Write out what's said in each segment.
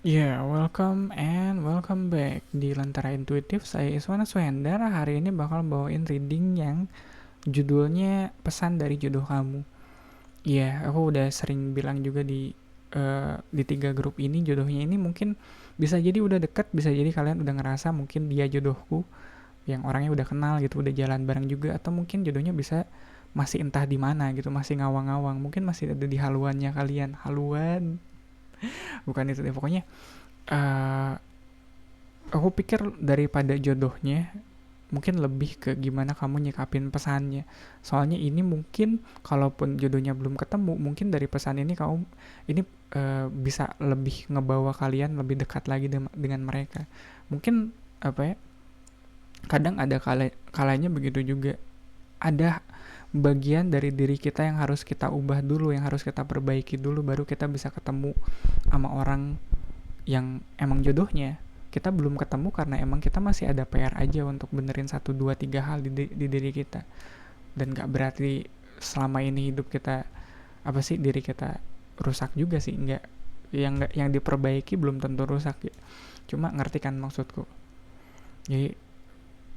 Welcome and welcome back di Lentera Intuitif. Saya Iswana Swendar. Hari ini bakal bawain reading yang judulnya Pesan dari Jodoh Kamu. Aku udah sering bilang juga di 3 grup ini, jodohnya ini mungkin bisa jadi udah deket, bisa jadi kalian udah ngerasa mungkin dia jodohku, yang orangnya udah kenal gitu, udah jalan bareng juga, atau mungkin jodohnya bisa masih entah di mana gitu, masih ngawang-ngawang, mungkin masih ada di haluannya kalian. Haluan, bukan itu deh, pokoknya eh aku pikir daripada jodohnya mungkin lebih ke gimana kamu nyikapin pesannya. Soalnya ini mungkin kalaupun jodohnya belum ketemu, mungkin dari pesan ini kamu ini bisa lebih ngebawa kalian lebih dekat lagi dengan mereka. Mungkin apa ya? Kadang ada kalanya begitu juga. Ada bagian dari diri kita yang harus kita ubah dulu, yang harus kita perbaiki dulu, baru kita bisa ketemu sama orang yang emang jodohnya. Kita belum ketemu karena emang kita masih ada PR aja untuk benerin 1, 2, 3 hal di diri kita. Dan gak berarti selama ini hidup kita, apa sih, diri kita rusak juga sih. Yang diperbaiki belum tentu rusak ya. Cuma ngerti kan maksudku. Jadi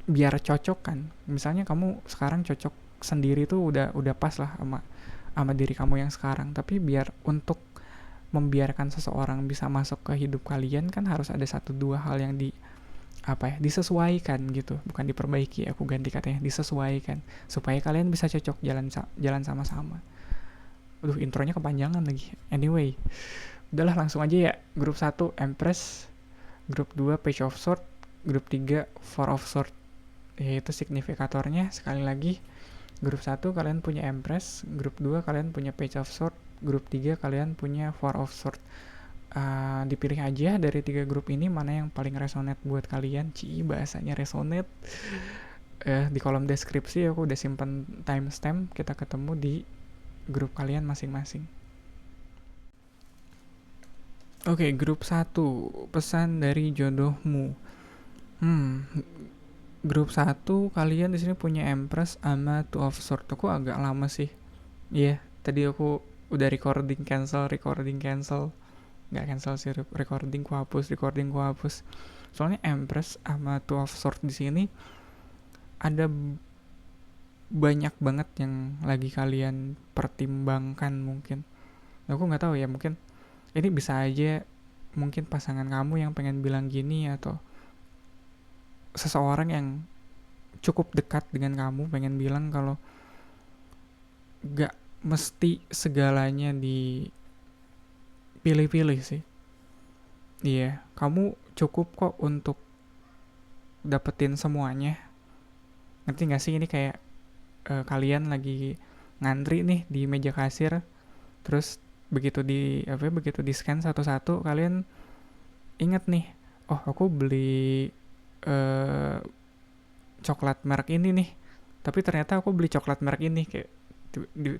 biar cocok kan. Misalnya kamu sekarang cocok sendiri tuh udah pas lah sama diri kamu yang sekarang. Tapi biar untuk membiarkan seseorang bisa masuk ke hidup kalian kan harus ada 1, 2 hal yang disesuaikan gitu, bukan diperbaiki, aku ganti katanya, disesuaikan supaya kalian bisa cocok jalan sama-sama. Intronya kepanjangan lagi. Anyway, udahlah langsung aja ya. Grup 1 Empress, grup 2 Page of Sword, grup 3 Four of Sword. Yaitu signifikatornya sekali lagi, grup 1 kalian punya Empress, grup 2 kalian punya Page of Sword, grup 3 kalian punya Four of Sword. Dipilih aja dari 3 grup ini mana yang paling resonate buat kalian. Bahasanya resonate. Di kolom deskripsi aku udah simpen timestamp, kita ketemu di grup kalian masing-masing. Oke, grup 1, pesan dari jodohmu. Grup 1 kalian di sini punya Empress sama Two of Swords. Aku agak lama sih. Tadi aku udah recording cancel. Nggak cancel sih, recording ku hapus. Soalnya Empress sama Two of Swords di sini ada banyak banget yang lagi kalian pertimbangkan mungkin. Aku nggak tahu ya, mungkin ini bisa aja mungkin pasangan kamu yang pengen bilang gini, atau seseorang yang cukup dekat dengan kamu pengen bilang kalau gak mesti segalanya dipilih-pilih sih. Kamu cukup kok untuk dapetin semuanya. Ngerti gak sih, ini kayak kalian lagi ngantri nih di meja kasir, terus begitu di scan satu-satu, kalian inget nih, oh aku beli coklat merek ini nih, tapi ternyata aku beli coklat merek ini, kayak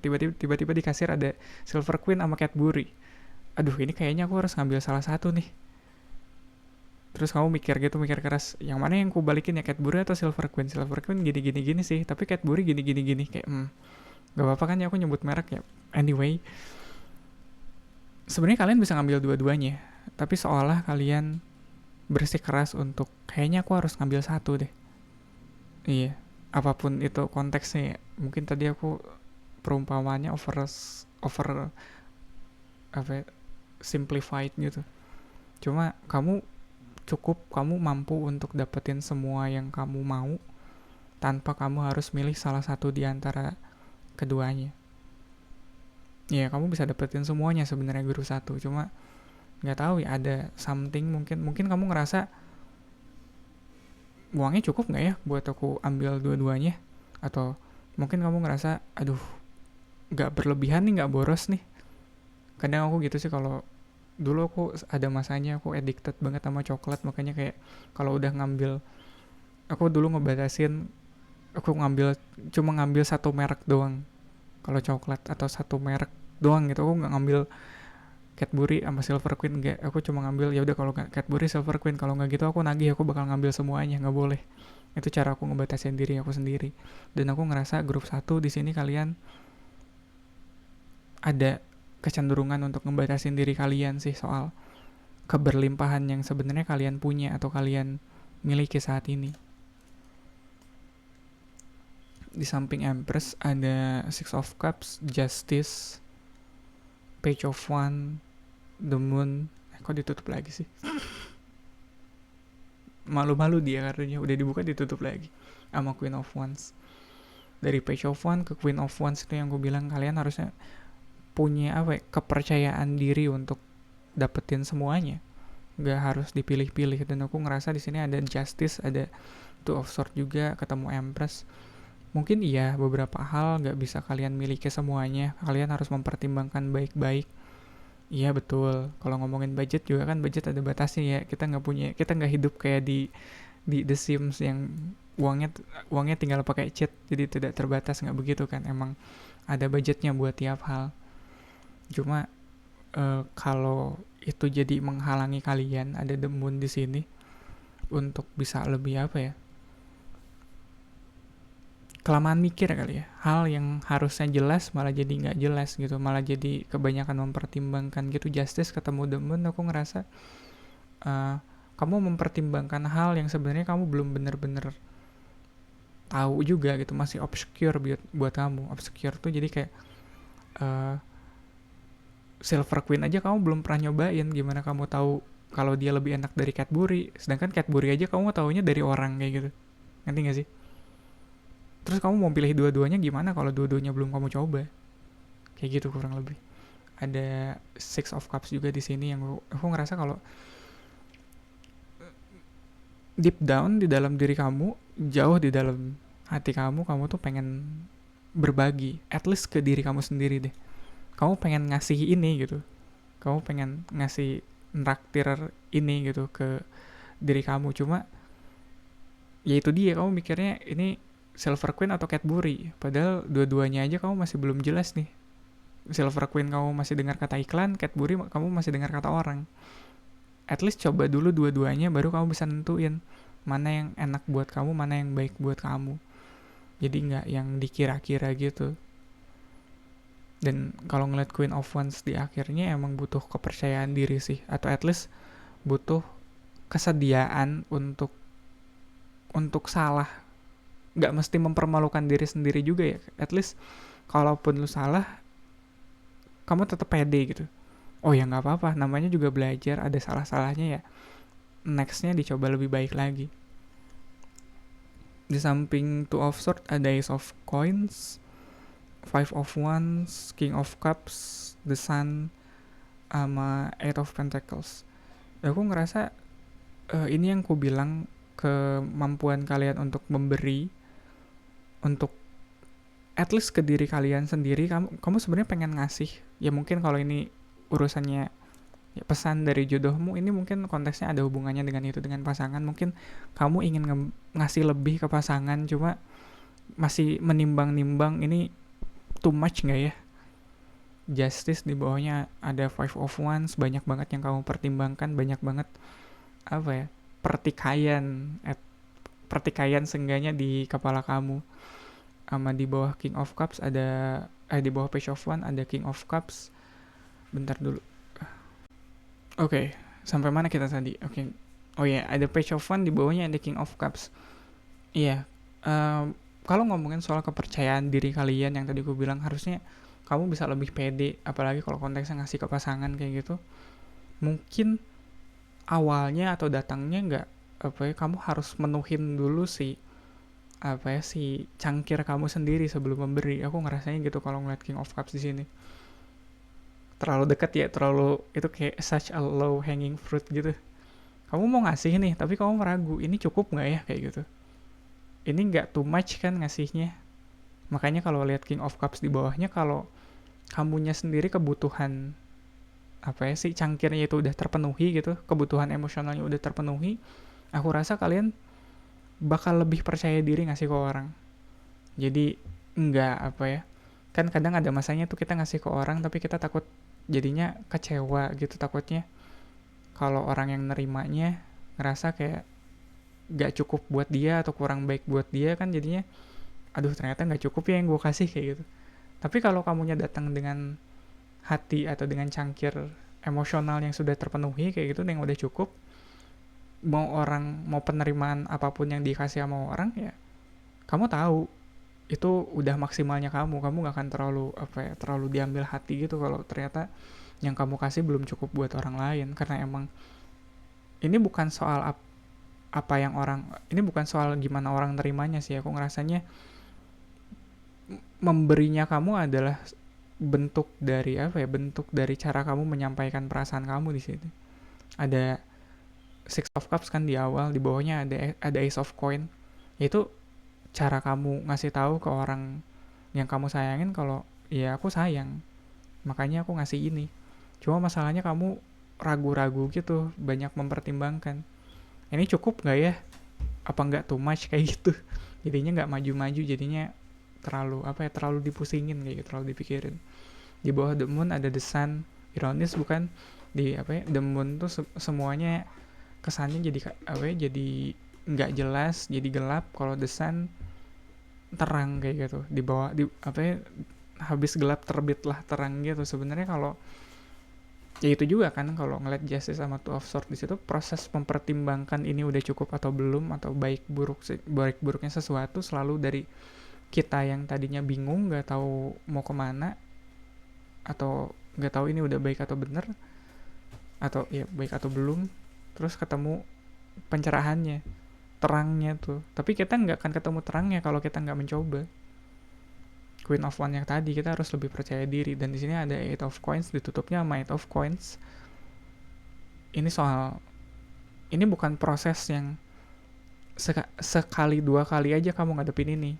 tiba-tiba di kasir ada Silver Queen sama Cadbury. Ini kayaknya aku harus ngambil salah satu nih. Terus kamu mikir keras, yang mana yang ku balikin ya, Cadbury atau Silver Queen? Silver Queen gini sih, tapi Cadbury gini kayak gak apa-apa kan ya aku nyebut merek ya. Anyway, sebenarnya kalian bisa ngambil dua-duanya, tapi seolah kalian bersikeras untuk kayaknya aku harus ngambil satu deh. Apapun itu konteksnya ya. Mungkin tadi aku perumpamannya over simplified gitu. Cuma kamu mampu untuk dapetin semua yang kamu mau tanpa kamu harus milih salah satu di antara keduanya. Kamu bisa dapetin semuanya sebenarnya grup 1, cuma nggak tahu ya, ada something, mungkin kamu ngerasa uangnya cukup nggak ya buat aku ambil dua-duanya, atau mungkin kamu ngerasa nggak berlebihan nih, nggak boros nih. Kadang aku gitu sih, kalau dulu aku ada masanya aku addicted banget sama coklat, makanya kayak kalau udah ngambil, aku dulu ngebatasin, aku cuma ngambil satu merek doang kalau coklat, atau satu merek doang gitu. Aku nggak ngambil Cadbury sama Silver Queen, enggak. Aku cuma ngambil, ya udah kalau nggak Cadbury, Silver Queen. Kalau nggak gitu aku nagih, aku bakal ngambil semuanya, nggak boleh. Itu cara aku ngebatasin diri aku sendiri. Dan aku ngerasa grup 1 di sini kalian ada kecenderungan untuk ngebatasin diri kalian sih, soal keberlimpahan yang sebenarnya kalian punya atau kalian miliki saat ini. Di samping Empress ada Six of Cups, Justice, Page of Wands, The Moon. Kok ditutup lagi sih? Malu-malu dia kartunya, udah dibuka ditutup lagi. Sama Queen of Wands. Dari Page of Wands ke Queen of Wands itu yang gue bilang, kalian harusnya punya kepercayaan diri untuk dapetin semuanya. Gak harus dipilih-pilih. Dan aku ngerasa di sini ada Justice, ada Two of Swords juga, ketemu Empress. Mungkin iya beberapa hal gak bisa kalian miliki semuanya. Kalian harus mempertimbangkan baik-baik. Iya betul. Kalau ngomongin budget juga kan budget ada batasnya ya. Kita nggak hidup kayak di The Sims yang uangnya tinggal pakai cheat, jadi tidak terbatas, nggak begitu kan. Emang ada budgetnya buat tiap hal. Cuma kalau itu jadi menghalangi kalian, ada The Moon di sini untuk bisa lebih kelamaan mikir kali ya. Hal yang harusnya jelas malah jadi nggak jelas gitu, malah jadi kebanyakan mempertimbangkan gitu. Justice ketemu The Moon, aku ngerasa kamu mempertimbangkan hal yang sebenarnya kamu belum bener-bener tahu juga gitu, masih obscure buat kamu. Obscure tuh jadi kayak Silver Queen aja kamu belum pernah nyobain, gimana kamu tahu kalau dia lebih enak dari Cadbury? Sedangkan Cadbury aja kamu taunya dari orang kayak gitu. Ngerti gak sih? Terus kamu mau pilih dua-duanya gimana kalau dua-duanya belum kamu coba? Kayak gitu kurang lebih. Ada Six of Cups juga di sini yang aku ngerasa kalau deep down di dalam diri kamu, jauh di dalam hati kamu tuh pengen berbagi, at least ke diri kamu sendiri deh. Kamu pengen ngasih ini gitu. Kamu pengen ngasih nraktir ini gitu ke diri kamu. Cuma ya itu dia, kamu mikirnya ini Silver Queen atau Cadbury, padahal dua-duanya aja kamu masih belum jelas nih. Silver Queen kamu masih dengar kata iklan, Cadbury kamu masih dengar kata orang. At least coba dulu dua-duanya, baru kamu bisa nentuin mana yang enak buat kamu, mana yang baik buat kamu. Jadi nggak yang dikira-kira gitu. Dan kalau ngeliat Queen of Wands di akhirnya emang butuh kepercayaan diri sih, atau at least butuh kesediaan untuk salah. Gak mesti mempermalukan diri sendiri juga ya. At least kalaupun lu salah, kamu tetap pede gitu. Oh ya gak apa-apa, namanya juga belajar, ada salah-salahnya ya. Nextnya dicoba lebih baik lagi. Di samping Two of Swords ada Ace of Coins, Five of Wands, King of Cups, The Sun, sama Eight of Pentacles. Aku ngerasa ini yang ku bilang, kemampuan kalian untuk memberi, untuk at least ke diri kalian sendiri. Kamu sebenarnya pengen ngasih ya. Mungkin kalau ini urusannya ya, pesan dari jodohmu, ini mungkin konteksnya ada hubungannya dengan itu, dengan pasangan. Mungkin kamu ingin ngasih lebih ke pasangan, cuma masih menimbang-nimbang ini too much gak ya. Justice di bawahnya ada Five of Wands, banyak banget yang kamu pertimbangkan, banyak banget pertikaian seenggaknya di kepala kamu. Sama di bawah King of Cups ada di bawah Page of Wands ada King of Cups. Bentar dulu. Oke, sampai mana kita tadi? Oke. Oh ya, ada Page of Wands, di bawahnya ada King of Cups. Iya. Kalau ngomongin soal kepercayaan diri kalian yang tadi aku bilang, harusnya kamu bisa lebih pede, apalagi kalau konteksnya ngasih ke pasangan kayak gitu. Mungkin awalnya atau datangnya nggak kamu harus menuhin dulu si cangkir kamu sendiri sebelum memberi. Aku ngerasanya gitu kalau ngeliat King of Cups di sini. Terlalu dekat ya, itu kayak such a low hanging fruit gitu. Kamu mau ngasih nih, tapi kamu meragu, ini cukup nggak ya kayak gitu. Ini nggak too much kan ngasihnya. Makanya kalau lihat King of Cups di bawahnya, kalau kamunya sendiri kebutuhan cangkirnya itu udah terpenuhi gitu, kebutuhan emosionalnya udah terpenuhi, aku rasa kalian bakal lebih percaya diri ngasih ke orang. Jadi enggak kan kadang ada masanya tuh kita ngasih ke orang tapi kita takut jadinya kecewa gitu, takutnya kalau orang yang nerimanya ngerasa kayak gak cukup buat dia atau kurang baik buat dia, kan jadinya aduh ternyata gak cukup ya yang gue kasih kayak gitu. Tapi kalau kamunya datang dengan hati atau dengan cangkir emosional yang sudah terpenuhi kayak gitu, yang udah cukup. Mau penerimaan apapun yang dikasih sama orang ya, kamu tahu itu udah maksimalnya kamu nggak akan terlalu diambil hati gitu kalau ternyata yang kamu kasih belum cukup buat orang lain. Karena emang ini bukan soal apa yang orang, ini bukan soal gimana orang nerimanya sih. Aku ngerasanya memberinya kamu adalah bentuk dari cara kamu menyampaikan perasaan kamu di situ. Ada Six of Cups kan di awal, di bawahnya ada Ace of Coin. Itu cara kamu ngasih tahu ke orang yang kamu sayangin kalau ya aku sayang, makanya aku ngasih ini. Cuma masalahnya kamu ragu-ragu gitu, banyak mempertimbangkan. Ini cukup nggak ya? Apa nggak too much kayak gitu? Jadinya nggak maju-maju, jadinya terlalu dipusingin kayak gitu, terlalu dipikirin. Di bawah The Moon ada The Sun, ironis bukan? The Moon tuh semuanya kesannya jadi nggak jelas, jadi gelap. Kalau The Sun terang kayak gitu. Di bawah habis gelap terbitlah terang gitu. Sebenarnya kalau ya itu juga kan, kalau ngeliat Justice sama Two of Swords di situ, proses mempertimbangkan ini udah cukup atau belum, atau baik buruknya sesuatu selalu dari kita yang tadinya bingung, nggak tahu mau kemana, atau nggak tahu ini udah baik atau bener, atau ya baik atau belum, terus ketemu pencerahannya, terangnya tuh. Tapi kita nggak akan ketemu terangnya kalau kita nggak mencoba. Queen of One yang tadi, kita harus lebih percaya diri. Dan di sini ada Eight of Coins, ditutupnya sama Eight of Coins. Ini bukan proses yang sekali dua kali aja kamu ngadepin ini.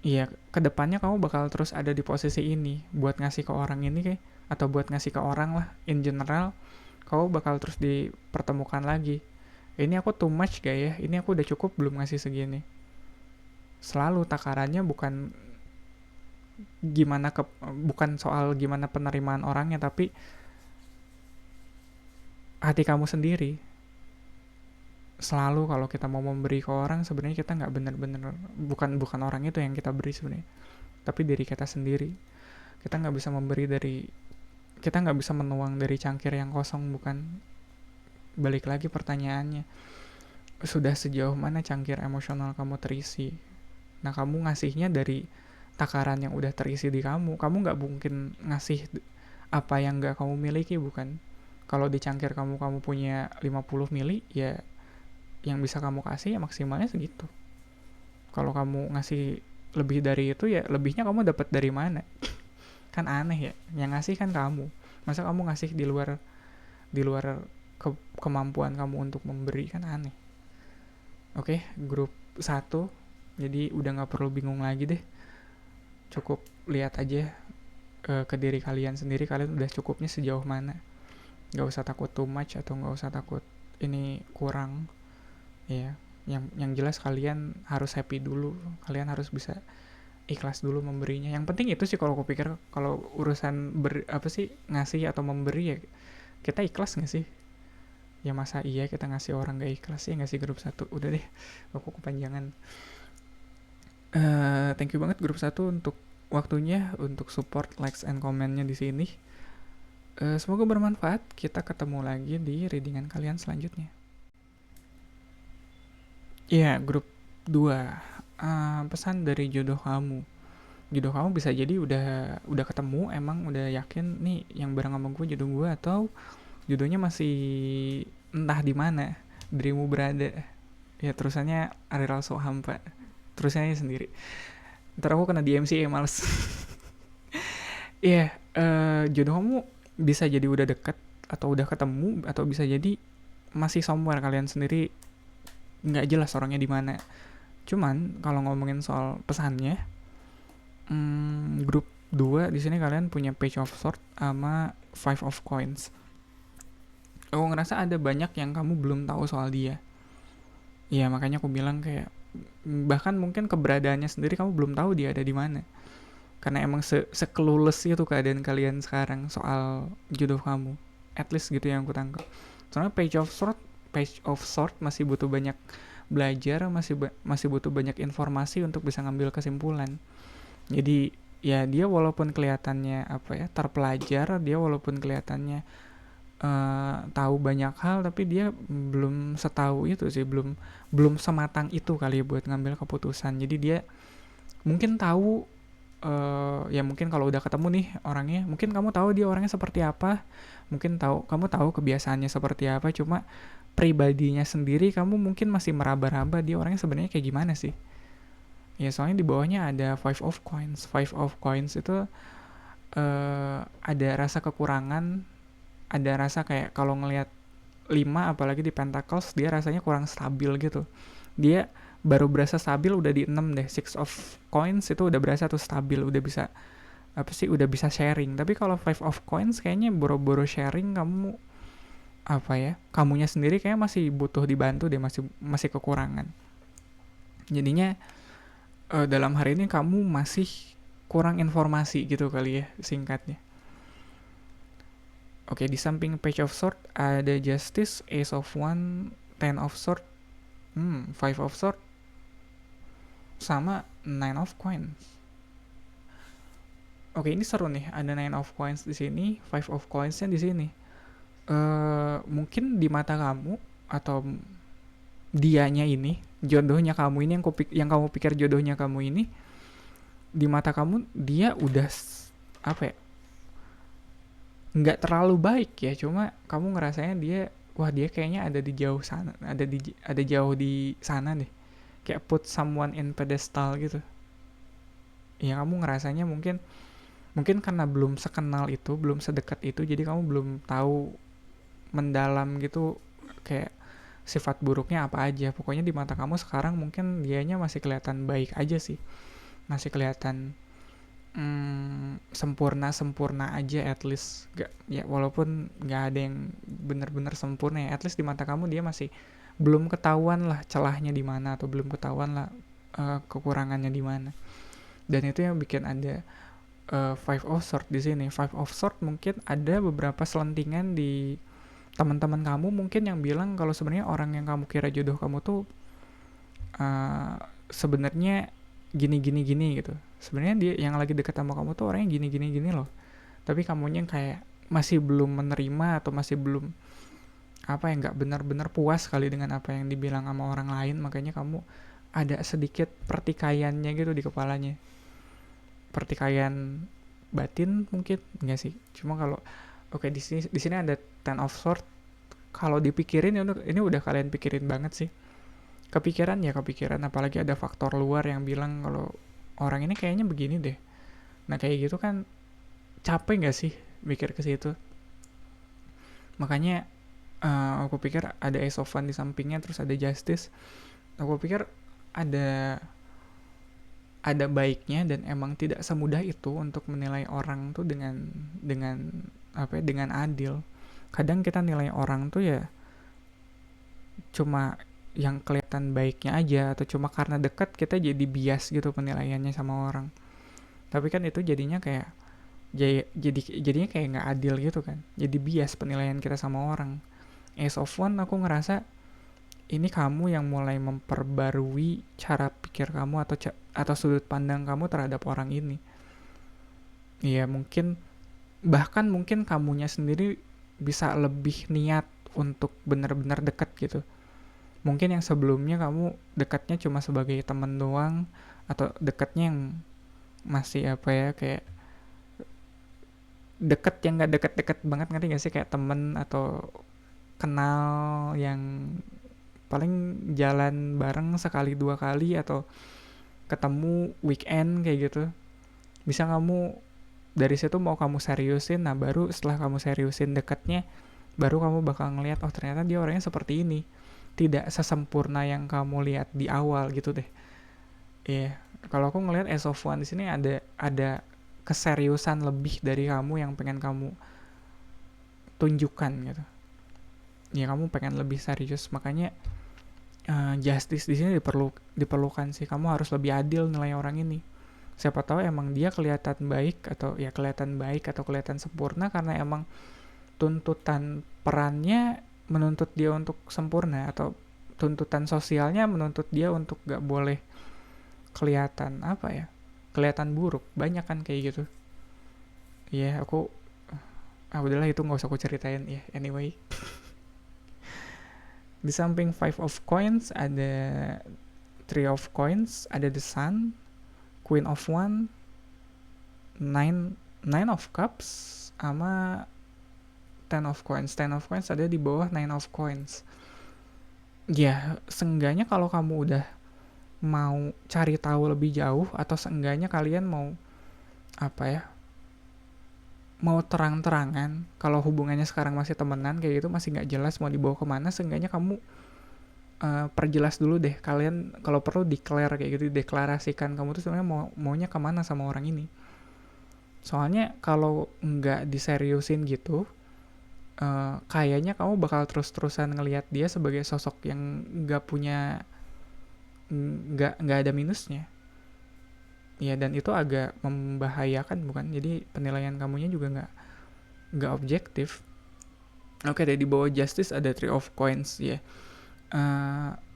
Iya, kedepannya kamu bakal terus ada di posisi ini buat ngasih ke orang ini kayak, atau buat ngasih ke orang lah in general. Kamu bakal terus dipertemukan lagi. Ini aku too much gak ya? Ini aku udah cukup belum ngasih segini? Selalu takarannya bukan soal gimana penerimaan orangnya, tapi hati kamu sendiri. Selalu kalau kita mau memberi ke orang, sebenarnya kita nggak bener-bener, bukan orang itu yang kita beri sebenarnya, tapi diri kita sendiri. Kita nggak bisa menuang dari cangkir yang kosong, bukan. Balik lagi pertanyaannya, sudah sejauh mana cangkir emosional kamu terisi? Nah, kamu ngasihnya dari takaran yang udah terisi di kamu nggak mungkin ngasih apa yang nggak kamu miliki, bukan? Kalau di cangkir kamu punya 50 mili, ya yang bisa kamu kasih ya maksimalnya segitu. Kalau kamu ngasih lebih dari itu, ya lebihnya kamu dapat dari mana? Kan aneh ya, yang ngasih kan kamu. Masa kamu ngasih di luar kemampuan kamu untuk memberi, kan aneh. Oke, grup 1, jadi udah gak perlu bingung lagi deh. Cukup lihat aja ke diri kalian sendiri, kalian udah cukupnya sejauh mana. Gak usah takut too much, atau gak usah takut ini kurang. Ya, yang jelas kalian harus happy dulu, kalian harus bisa ikhlas dulu memberinya. Yang penting itu sih kalau aku pikir, kalau urusan ngasih atau memberi, ya kita ikhlas gak sih? Ya masa iya kita ngasih orang gak ikhlas ya? Ngasih grup 1, udah deh, aku kepanjangan. Thank you banget grup 1 untuk waktunya, untuk support, likes, and comment-nya di sini. Semoga bermanfaat. Kita ketemu lagi di readingan kalian selanjutnya. Iya, grup 2. Pesan dari jodoh kamu. Jodoh kamu bisa jadi udah ketemu, emang udah yakin nih yang bareng sama gue jodoh gue, atau jodohnya masih entah di mana dirimu berada. Ya terusannya Ariel So Hampa. Terusannya sendiri. Ntar aku kena DMC ya, males. Iya, jodoh kamu bisa jadi udah deket, atau udah ketemu, atau bisa jadi masih somewhere kalian sendiri nggak jelas orangnya di mana. Cuman kalau ngomongin soal pesannya, grup 2 di sini kalian punya Page of Swords sama Five of Coins. Aku ngerasa ada banyak yang kamu belum tahu soal dia. Ya makanya aku bilang kayak, bahkan mungkin keberadaannya sendiri kamu belum tahu dia ada di mana. Karena emang se-clueless itu keadaan kalian sekarang soal jodoh kamu. At least gitu yang aku tangkap. Soalnya Page of Swords masih butuh banyak belajar, masih butuh banyak informasi untuk bisa ngambil kesimpulan. Jadi ya dia walaupun kelihatannya apa ya terpelajar, dia walaupun kelihatannya tahu banyak hal, tapi dia belum setahu itu sih, belum belum sematang itu kali ya buat ngambil keputusan. Jadi dia mungkin tahu, ya mungkin kalau udah ketemu nih orangnya, mungkin kamu tahu dia orangnya seperti apa, mungkin kamu tahu kebiasaannya seperti apa, cuma pribadinya sendiri kamu mungkin masih meraba-raba dia orangnya sebenarnya kayak gimana sih. Ya soalnya di bawahnya ada five of coins. Five of coins itu ada rasa kekurangan, ada rasa kayak kalau ngelihat 5 apalagi di Pentacles dia rasanya kurang stabil gitu. Dia baru berasa stabil udah di 6 deh. Six of coins itu udah berasa tuh stabil, udah bisa apa sih, udah bisa sharing. Tapi kalau five of coins kayaknya boro-boro sharing kamu apa ya? Kamunya sendiri kayak masih butuh dibantu deh, masih masih kekurangan. Jadinya dalam hari ini kamu masih kurang informasi gitu kali ya singkatnya. Oke, di samping Page of Swords ada Justice, Ace of One, Ten of Swords, Five of Swords, sama Nine of Coins. Oke, ini seru nih. Ada Nine of Coins di sini, Five of Coins-nya di sini. Mungkin di mata kamu atau dianya ini, jodohnya kamu ini yang kamu pikir jodohnya kamu ini, di mata kamu dia udah apa ya? Nggak terlalu baik ya, cuma kamu ngerasanya dia, wah dia kayaknya ada di jauh sana, ada jauh di sana deh, kayak put someone in pedestal gitu ya. Kamu ngerasanya mungkin mungkin karena belum sekenal itu, belum sedekat itu, jadi kamu belum tahu mendalam gitu kayak sifat buruknya apa aja. Pokoknya di mata kamu sekarang mungkin dianya masih kelihatan baik aja sih, masih kelihatan sempurna aja at least. Gak, ya walaupun nggak ada yang benar-benar sempurna ya, at least di mata kamu dia masih belum ketahuan lah celahnya di mana, atau belum ketahuan lah kekurangannya di mana. Dan itu yang bikin ada Five of Swords di sini. Five of Swords mungkin ada beberapa selentingan di teman-teman kamu mungkin yang bilang kalau sebenarnya orang yang kamu kira jodoh kamu tuh sebenarnya gini gitu. Sebenarnya dia yang lagi deket sama kamu tuh orangnya gini loh. Tapi kamunya kayak masih belum menerima atau masih belum apa ya, nggak benar-benar puas kali dengan apa yang dibilang sama orang lain, makanya kamu ada sedikit pertikaiannya gitu di kepalanya. Pertikaian batin mungkin enggak sih. Cuma kalau oke, di sini ada Ten of Swords. Kalau dipikirin ini udah kalian pikirin banget sih. Kepikiran apalagi ada faktor luar yang bilang kalau orang ini kayaknya begini deh. Nah kayak gitu kan capek nggak sih mikir ke situ. Makanya aku pikir ada Ace of One di sampingnya, terus ada Justice. Aku pikir ada baiknya, dan emang tidak semudah itu untuk menilai orang tuh dengan apa ya, dengan adil. Kadang kita nilai orang tuh ya cuma yang kelihatan baiknya aja, atau cuma karena dekat kita jadi bias gitu penilaiannya sama orang. Tapi kan itu jadinya kayak jadinya kayak nggak adil gitu kan, jadi bias penilaian kita sama orang. Ace of One aku ngerasa ini kamu yang mulai memperbarui cara pikir kamu atau sudut pandang kamu terhadap orang ini. Iya bahkan mungkin kamunya sendiri bisa lebih niat untuk benar-benar dekat gitu. Mungkin yang sebelumnya kamu dekatnya cuma sebagai teman doang, atau dekatnya yang masih apa ya, kayak deket yang nggak deket-deket banget, ngerti gak sih, kayak temen atau kenal yang paling jalan bareng sekali 2 kali, atau ketemu weekend kayak gitu. Bisa kamu dari situ mau kamu seriusin, nah baru setelah kamu seriusin dekatnya, baru kamu bakal ngeliat, oh ternyata dia orangnya seperti ini, tidak sesempurna yang kamu lihat di awal gitu deh. Iya, kalau aku ngelihat Ace of One di sini ada keseriusan lebih dari kamu yang pengen kamu tunjukkan gitu. Ya kamu pengen lebih serius, makanya justice di sini diperlukan sih. Kamu harus lebih adil nilai orang ini. Siapa tahu emang dia kelihatan baik atau kelihatan sempurna karena emang tuntutan perannya menuntut dia untuk sempurna, atau tuntutan sosialnya menuntut dia untuk gak boleh kelihatan apa ya, kelihatan buruk. Banyak kan kayak gitu. Ya aku udahlah, itu nggak usah aku ceritain ya. Anyway, di samping five of coins ada three of coins, ada the sun, queen of one, nine of cups, sama ten of coins. Ten of coins ada di bawah nine of coins. Ya, seenggaknya kalau kamu udah mau cari tahu lebih jauh, atau seenggaknya kalian mau apa ya, mau terang-terangan kalau hubungannya sekarang masih temenan kayak gitu, masih nggak jelas mau dibawa kemana, seenggaknya kamu perjelas dulu deh. Kalian kalau perlu declare kayak gitu, deklarasikan kamu tuh sebenarnya maunya kemana sama orang ini. Soalnya kalau nggak diseriusin gitu, kayaknya kamu bakal terus-terusan ngelihat dia sebagai sosok yang nggak ada minusnya. Ya, dan itu agak membahayakan, bukan? Jadi penilaian kamunya juga nggak objektif. Oke deh, di bawah justice ada three of coins ya.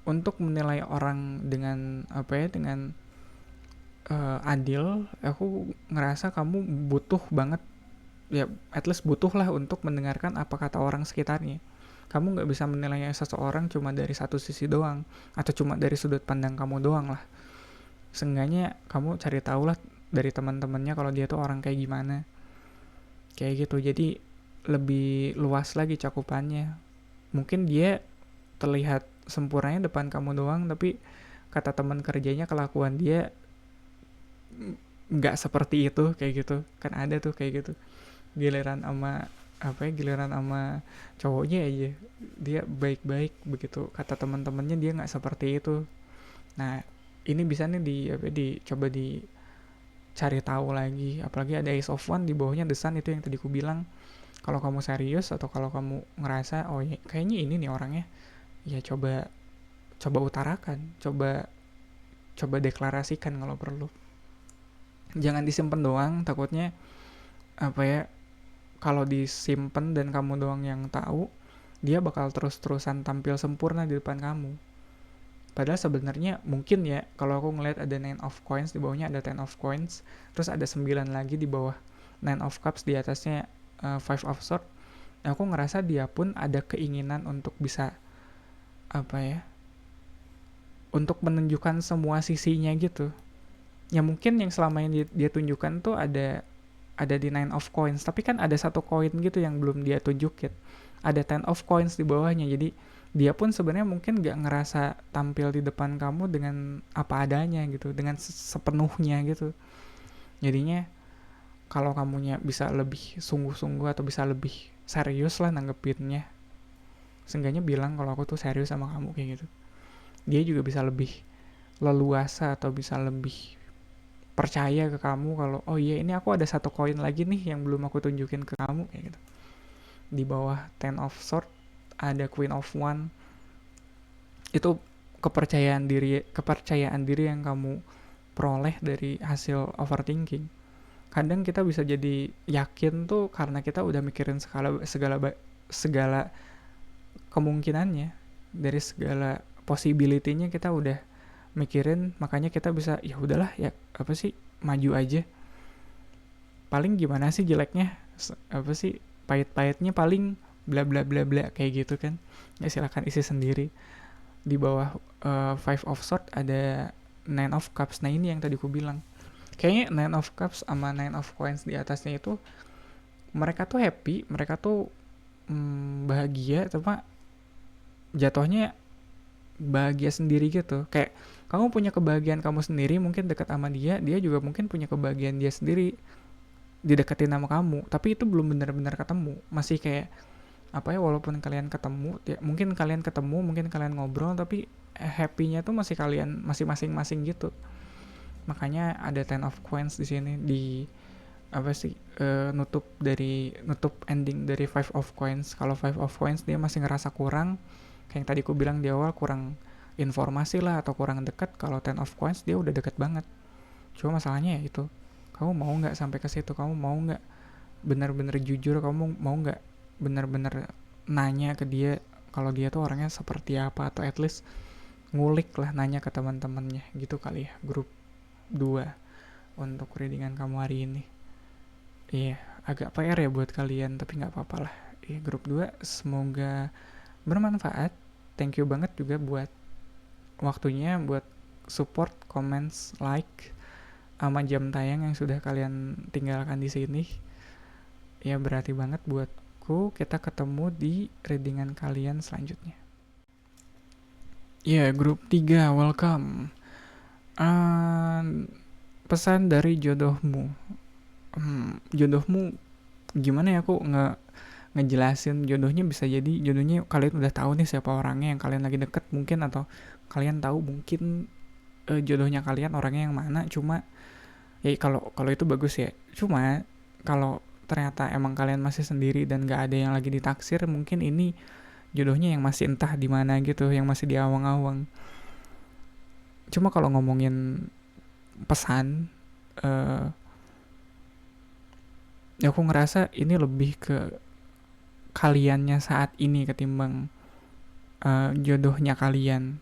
Untuk menilai orang dengan dengan adil, aku ngerasa kamu butuh banget, ya at least butuh lah untuk mendengarkan apa kata orang sekitarnya. Kamu nggak bisa menilai seseorang cuma dari satu sisi doang, atau cuma dari sudut pandang kamu doang lah. Seenggaknya kamu cari tahu lah dari teman-temannya kalau dia tuh orang kayak gimana, kayak gitu. Jadi lebih luas lagi cakupannya. Mungkin dia terlihat sempurnanya depan kamu doang, tapi kata teman kerjanya, kelakuan dia nggak seperti itu, kayak gitu kan. Ada tuh kayak gitu, giliran sama giliran sama cowoknya aja dia baik-baik, begitu kata teman-temannya dia nggak seperti itu. Nah, ini bisa nih dicoba dicari tahu lagi. Apalagi ada Ace of One di bawahnya The Sun, itu yang tadi ku bilang. Kalau kamu serius atau kalau kamu ngerasa ya, kayaknya ini nih orangnya, ya coba utarakan, coba deklarasikan kalau perlu. Jangan disimpan doang, takutnya kalau disimpan dan kamu doang yang tahu, dia bakal terus-terusan tampil sempurna di depan kamu. Padahal sebenarnya mungkin ya, kalau aku ngeliat ada 9 of coins, di bawahnya ada 10 of coins, terus ada 9 lagi di bawah 9 of cups, di atasnya 5 of swords. Aku ngerasa dia pun ada keinginan untuk bisa untuk menunjukkan semua sisinya gitu. Ya mungkin yang selama ini dia tunjukkan tuh ada di 9 of coins, tapi kan ada satu koin gitu yang belum dia tunjukin. Ada 10 of coins di bawahnya. Jadi dia pun sebenarnya mungkin gak ngerasa tampil di depan kamu dengan apa adanya gitu, dengan sepenuhnya gitu. Jadinya kalau kamunya bisa lebih sungguh-sungguh atau bisa lebih serius lah nanggepinnya, seenggaknya bilang kalau aku tuh serius sama kamu kayak gitu, dia juga bisa lebih leluasa atau bisa lebih percaya ke kamu kalau oh iya, ini aku ada satu koin lagi nih yang belum aku tunjukin ke kamu, kayak gitu. Di bawah 10 of swords ada Queen of One. Itu kepercayaan diri yang kamu peroleh dari hasil overthinking. Kadang kita bisa jadi yakin tuh karena kita udah mikirin segala kemungkinannya, dari segala possibility-nya kita udah mikirin, makanya kita bisa ya udahlah ya, maju aja. Paling gimana sih jeleknya, pahit-pahitnya paling bla bla bla bla kayak gitu kan. Ya silakan isi sendiri. Di bawah 5 of swords ada 9 of cups. Nah, ini yang tadi ku bilang. Kayaknya 9 of cups sama 9 of coins di atasnya itu mereka tuh happy, mereka tuh bahagia, cuma jatuhnya bahagia sendiri gitu. Kayak kamu punya kebahagiaan kamu sendiri, mungkin dekat sama dia juga mungkin punya kebahagiaan dia sendiri dideketin sama kamu, tapi itu belum benar-benar ketemu. Masih kayak walaupun kalian ketemu ya, mungkin kalian ngobrol, tapi happy-nya tuh masih masing-masing gitu. Makanya ada 10 of coins di sini, di nutup ending dari 5 of coins. Kalau 5 of coins dia masih ngerasa kurang, kayak yang tadi aku bilang di awal, kurang informasi lah atau kurang dekat. Kalau 10 of coins dia udah deket banget. Cuma masalahnya ya itu, kamu mau nggak sampai ke situ? Kamu mau nggak benar-benar jujur? Kamu mau nggak benar-benar nanya ke dia kalau dia tuh orangnya seperti apa, atau at least ngulik lah, nanya ke teman-temannya gitu kali ya, grup 2. untuk readingan kamu hari ini. Iya, agak PR ya buat kalian, tapi nggak apa-apa lah. Iya, grup 2 semoga bermanfaat. Thank you banget juga buat waktunya, buat support, comments, like, sama jam tayang yang sudah kalian tinggalkan di sini. Ya berarti banget buatku. Kita ketemu di readingan kalian selanjutnya. Ya, grup 3, welcome. Pesan dari jodohmu. Jodohmu gimana ya, aku ngejelasin jodohnya. Bisa jadi jodohnya kalian udah tahu nih siapa orangnya yang kalian lagi deket mungkin, atau kalian tahu mungkin jodohnya kalian orangnya yang mana. Cuma ya kalau itu bagus ya. Cuma kalau ternyata emang kalian masih sendiri dan gak ada yang lagi ditaksir, mungkin ini jodohnya yang masih entah di mana gitu, yang masih di awang-awang. Cuma kalau ngomongin pesan, ya aku ngerasa ini lebih ke kaliannya saat ini ketimbang jodohnya kalian.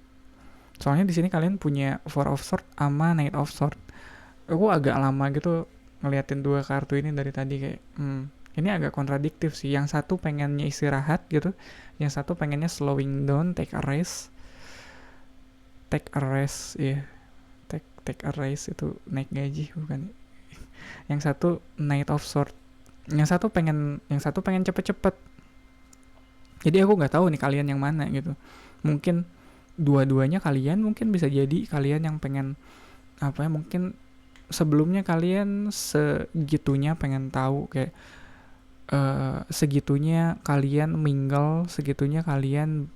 Soalnya di sini kalian punya Four of Swords sama Knight of Swords. Aku agak lama gitu ngeliatin dua kartu ini dari tadi, kayak ini agak kontradiktif sih. Yang satu pengennya istirahat gitu, yang satu pengennya slowing down, take a rest. Take a rest itu naik gaji bukan. Yang satu Knight of Swords, yang satu pengen cepet-cepet. Jadi aku nggak tahu nih kalian yang mana gitu. Mungkin dua-duanya kalian, mungkin bisa jadi kalian yang pengen apa ya, mungkin sebelumnya kalian segitunya pengen tahu, kayak segitunya kalian mingle, segitunya kalian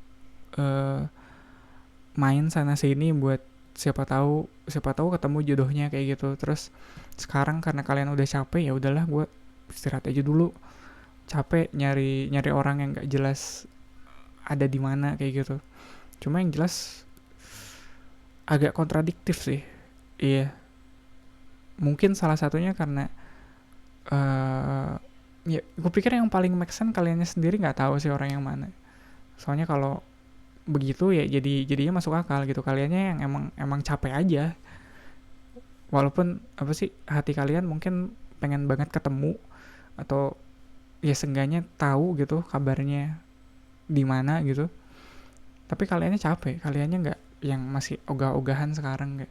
main sana sini buat siapa tahu ketemu jodohnya kayak gitu. Terus sekarang karena kalian udah capek, ya udahlah gue istirahat aja dulu, capek nyari orang yang nggak jelas ada di mana kayak gitu. Cuma yang jelas agak kontradiktif sih. Iya, mungkin salah satunya karena ya gue pikir yang paling make sense kaliannya sendiri nggak tahu sih orang yang mana. Soalnya kalau begitu ya jadinya masuk akal gitu, kaliannya yang emang capek aja. Walaupun apa sih, hati kalian mungkin pengen banget ketemu, atau ya seenggaknya tahu gitu kabarnya di mana gitu. Tapi kaliannya capek, kaliannya nggak yang masih ogah-ogahan sekarang, kayak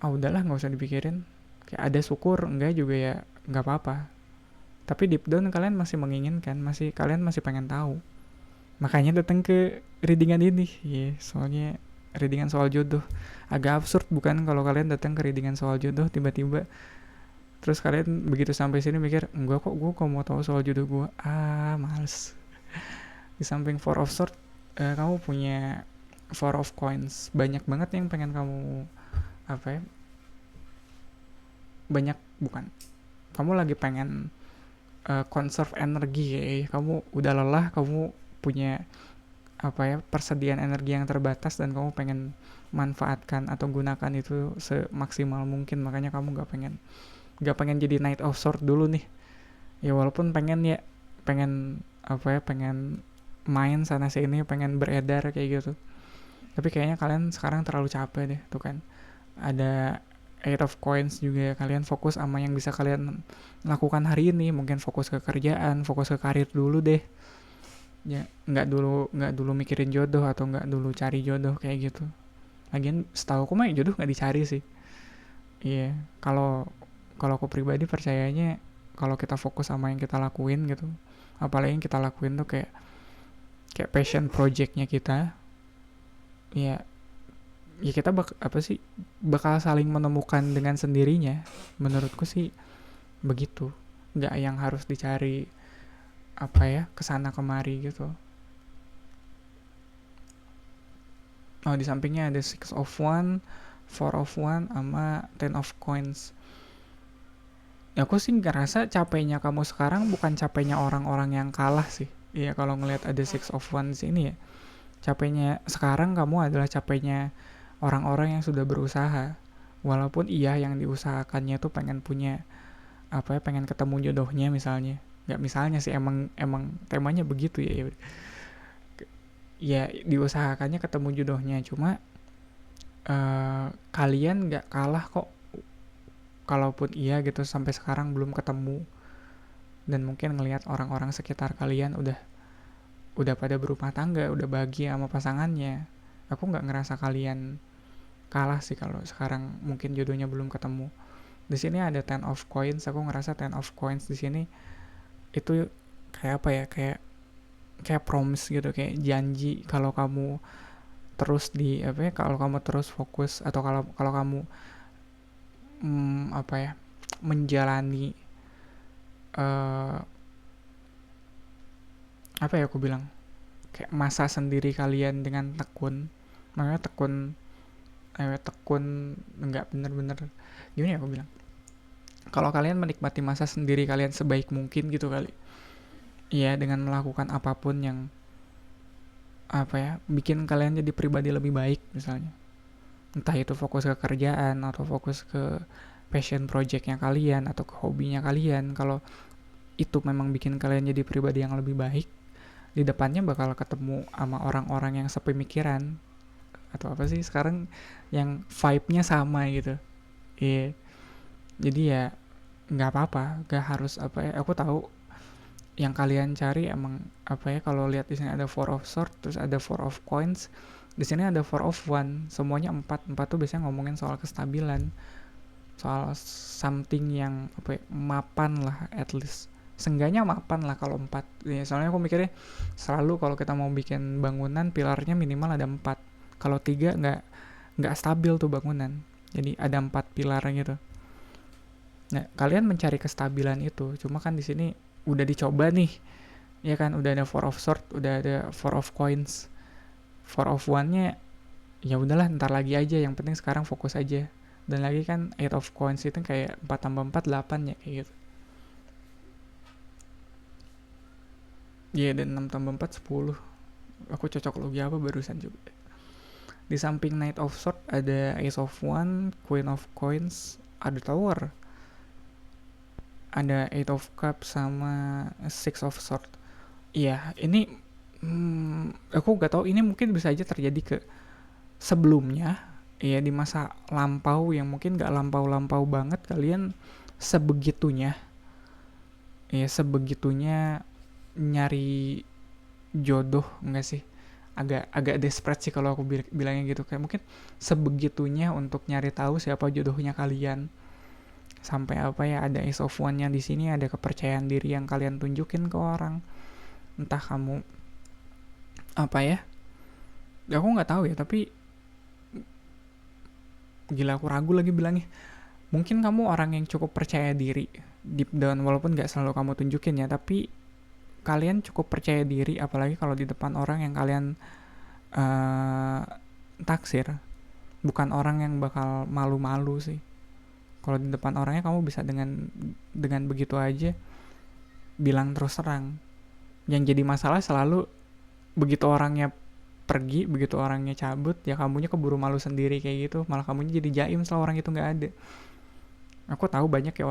udahlah nggak usah dipikirin, kayak ada syukur enggak juga ya nggak apa-apa. Tapi deep down kalian masih menginginkan, kalian masih pengen tahu. Makanya datang ke readingan ini. Soalnya readingan soal jodoh. Agak absurd bukan kalau kalian datang ke readingan soal jodoh tiba-tiba terus kalian begitu sampai sini mikir, enggak kok, gue kok mau tahu soal jodoh gue. Males. Di samping Four of Swords, kamu punya Four of Coins. Banyak banget yang pengen kamu apa ya? Kamu lagi pengen conserve energi ya. Kamu udah lelah, kamu punya persediaan energi yang terbatas, dan kamu pengen manfaatkan atau gunakan itu semaksimal mungkin. Makanya kamu gak pengen jadi Knight of Swords dulu nih. Ya walaupun pengen main sana sini, pengen beredar kayak gitu. Tapi kayaknya kalian sekarang terlalu capek deh. Tuh kan ada Eight of Coins juga. Kalian fokus sama yang bisa kalian lakukan hari ini. Mungkin fokus ke kerjaan, fokus ke karir dulu deh. Ya nggak dulu mikirin jodoh, atau nggak dulu cari jodoh kayak gitu. Lagian setahu aku mah jodoh nggak dicari sih. Iya, kalau aku pribadi percayanya kalau kita fokus sama yang kita lakuin gitu, apalagi yang kita lakuin tuh kayak passion projectnya kita, ya kita bakal saling menemukan dengan sendirinya. Menurutku sih begitu, nggak yang harus dicari kesana kemari gitu. Di sampingnya ada Six of Wands, Four of Wands, sama Ten of Coins. Ya aku sih ngerasa capeknya kamu sekarang bukan capeknya orang-orang yang kalah sih. Iya, kalau ngelihat ada Six of Wands ini ya, capeknya sekarang kamu adalah capeknya orang-orang yang sudah berusaha. Walaupun iya yang diusahakannya tuh pengen punya pengen ketemu jodohnya misalnya. Nggak misalnya sih, emang temanya begitu ya. Ya diusahakannya ketemu jodohnya, cuma kalian nggak kalah kok kalaupun iya gitu sampai sekarang belum ketemu, dan mungkin ngelihat orang-orang sekitar kalian udah pada berumah tangga, udah bahagia sama pasangannya, aku nggak ngerasa kalian kalah sih kalau sekarang mungkin jodohnya belum ketemu. Di sini ada ten of coins, aku ngerasa ten of coins di sini itu kayak apa ya, kayak promise gitu, kayak janji kalau kamu terus di apa ya, kalau kamu terus fokus, atau kalau kalau kamu apa ya, menjalani eh apa ya aku bilang, kayak masa sendiri kalian dengan tekun, makanya tekun nggak bener-bener gimana ya aku bilang, kalau kalian menikmati masa sendiri kalian sebaik mungkin gitu kali ya, dengan melakukan apapun yang apa ya, bikin kalian jadi pribadi lebih baik misalnya, entah itu fokus ke kerjaan atau fokus ke passion projectnya kalian atau ke hobinya kalian. Kalau itu memang bikin kalian jadi pribadi yang lebih baik, di depannya bakal ketemu sama orang-orang yang sepemikiran, atau apa sih sekarang, yang vibe-nya sama gitu. Iya, jadi ya nggak apa-apa, nggak harus apa ya, aku tahu yang kalian cari emang apa ya, kalau lihat di sini ada four of sword, terus ada four of coins, di sini ada four of one, semuanya empat. Empat tuh biasanya ngomongin soal kestabilan, soal something yang apa ya, mapan lah, at least seenggaknya mapan lah kalau empat ya. Soalnya aku mikirnya selalu kalau kita mau bikin bangunan, pilarnya minimal ada empat. Kalau tiga nggak stabil tuh bangunan, jadi ada empat pilar gitu. Nah, kalian mencari kestabilan itu, cuma kan di sini udah dicoba nih, ya kan, udah ada four of sword, udah ada four of coins, four of one-nya ya udahlah ntar lagi aja, yang penting sekarang fokus aja. Dan lagi kan eight of coins itu kayak 4 tambah 4 8 ya, kayak gitu. Iya, dan 6 tambah 4 10. Aku cocok logi apa barusan juga. Di samping Knight of Sword ada Ace of One, Queen of Coins, ada Tower, ada Eight of Cups sama Six of Sword. Iya, ini aku gak tahu, ini mungkin bisa aja terjadi ke sebelumnya, ya di masa lampau yang mungkin gak lampau-lampau banget, kalian sebegitunya, ya sebegitunya nyari jodoh, enggak sih, agak desperate sih kalau aku bilangnya gitu, kayak mungkin sebegitunya untuk nyari tahu siapa jodohnya kalian, sampai apa ya, ada Ace of One-nya di sini, ada kepercayaan diri yang kalian tunjukin ke orang, entah kamu apa ya, aku nggak tahu ya, tapi gila aku ragu lagi bilangnya, mungkin kamu orang yang cukup percaya diri deep down, walaupun nggak selalu kamu tunjukin ya, tapi kalian cukup percaya diri, apalagi kalau di depan orang yang kalian taksir. Bukan orang yang bakal malu-malu sih. Kalau di depan orangnya kamu bisa dengan begitu aja bilang terus terang. Yang jadi masalah selalu begitu orangnya pergi, begitu orangnya cabut, ya kamunya keburu malu sendiri kayak gitu, malah kamunya jadi jaim setelah orang itu nggak ada. Aku tahu banyak ya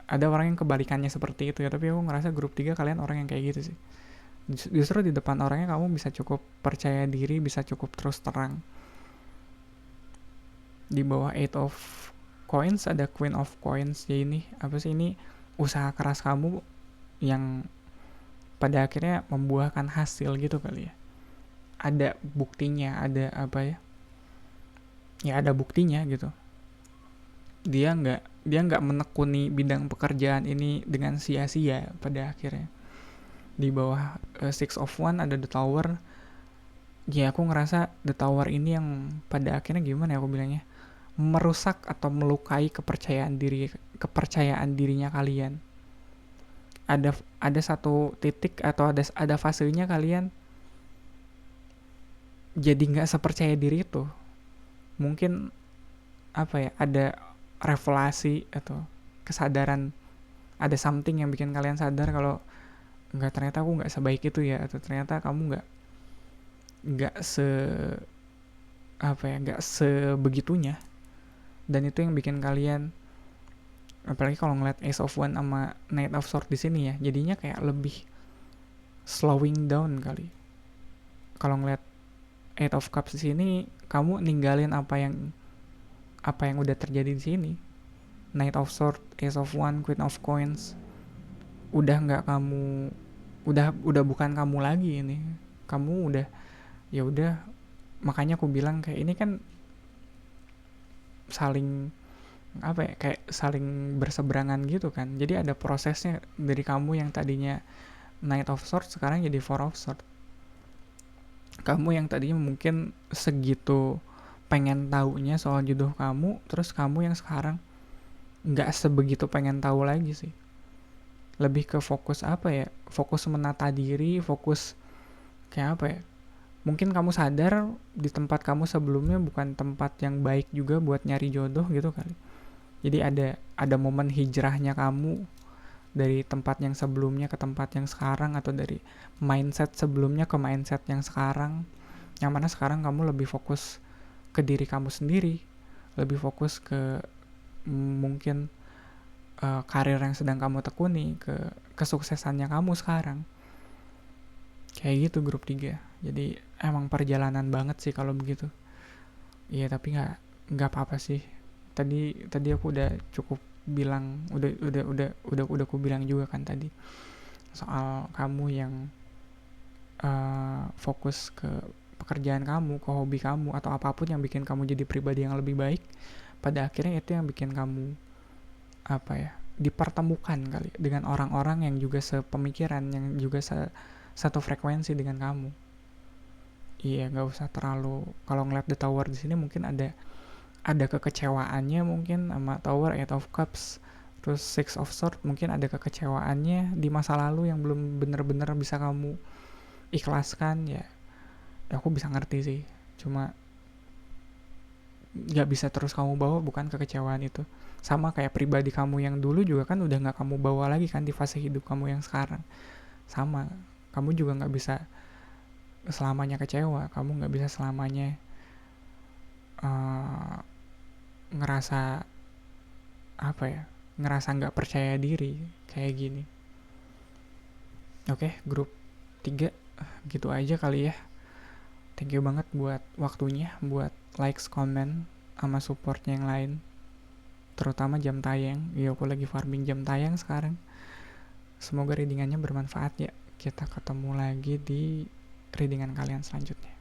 ada orang yang kebalikannya seperti itu ya, tapi aku ngerasa grup 3 kalian orang yang kayak gitu sih. Justru di depan orangnya kamu bisa cukup percaya diri, bisa cukup terus terang. Di bawah Eight of Coins ada Queen of Coins. Ya ini apa sih, ini usaha keras kamu yang pada akhirnya membuahkan hasil gitu kali ya. Ada buktinya, ada apa ya? Ya ada buktinya gitu. Dia nggak menekuni bidang pekerjaan ini dengan sia-sia pada akhirnya. Di bawah Six of One ada The Tower. Ya aku ngerasa The Tower ini yang pada akhirnya gimana ya aku bilangnya, merusak atau melukai kepercayaan dirinya kalian. Ada satu titik atau ada fasenya kalian jadi nggak sepercaya diri itu. Mungkin apa ya, ada revelasi atau kesadaran, ada something yang bikin kalian sadar kalau nggak, ternyata aku nggak sebaik itu ya, atau ternyata kamu nggak nggak sebegitunya. Dan itu yang bikin kalian, apalagi kalau ngeliat Ace of One sama Knight of Sword di sini ya, jadinya kayak lebih slowing down kali. Kalau ngeliat Eight of Cups di sini, kamu ninggalin apa yang udah terjadi di sini. Knight of Swords, Ace of One, Queen of Coins. Udah nggak kamu, udah bukan kamu lagi ini. Kamu udah, ya udah. Makanya aku bilang kayak ini kan saling apa ya, kayak saling berseberangan gitu kan. Jadi ada prosesnya dari kamu yang tadinya Knight of Swords sekarang jadi Four of Swords. Kamu yang tadinya mungkin segitu pengen taunya soal jodoh kamu, terus kamu yang sekarang nggak sebegitu pengen tahu lagi sih. Lebih ke fokus apa ya, fokus menata diri, fokus kayak apa ya, mungkin kamu sadar di tempat kamu sebelumnya bukan tempat yang baik juga buat nyari jodoh gitu kali. Jadi ada momen hijrahnya kamu dari tempat yang sebelumnya ke tempat yang sekarang, atau dari mindset sebelumnya ke mindset yang sekarang, yang mana sekarang kamu lebih fokus ke diri kamu sendiri, lebih fokus ke mungkin karir yang sedang kamu tekuni, ke kesuksesannya kamu sekarang. Kayak gitu grup 3. Jadi emang perjalanan banget sih kalau begitu. Iya, tapi nggak apa-apa sih. Tadi aku udah cukup bilang, udah aku bilang juga kan tadi soal kamu yang fokus ke pekerjaan kamu, ke hobi kamu, atau apapun yang bikin kamu jadi pribadi yang lebih baik. Pada akhirnya itu yang bikin kamu apa ya, dipertemukan kali dengan orang-orang yang juga sepemikiran, yang juga satu frekuensi dengan kamu. Iya, nggak usah terlalu, kalau ngeliat The Tower di sini mungkin ada kekecewaannya mungkin sama Tower, Eight of Cups, terus Six of Swords, mungkin ada kekecewaannya di masa lalu yang belum bener-bener bisa kamu ikhlaskan. Ya aku bisa ngerti sih, cuma nggak bisa terus kamu bawa bukan kekecewaan itu. Sama kayak pribadi kamu yang dulu juga kan udah nggak kamu bawa lagi kan di fase hidup kamu yang sekarang. Sama, kamu juga nggak bisa selamanya kecewa, kamu nggak bisa selamanya uh, ngerasa apa ya, ngerasa nggak percaya diri kayak gini. Oke, grup 3 gitu aja kali ya. Thank you banget buat waktunya, buat likes, comment, sama supportnya yang lain, terutama jam tayang. Ya aku lagi farming jam tayang sekarang. Semoga readingannya bermanfaat ya. Kita ketemu lagi di readingan kalian selanjutnya.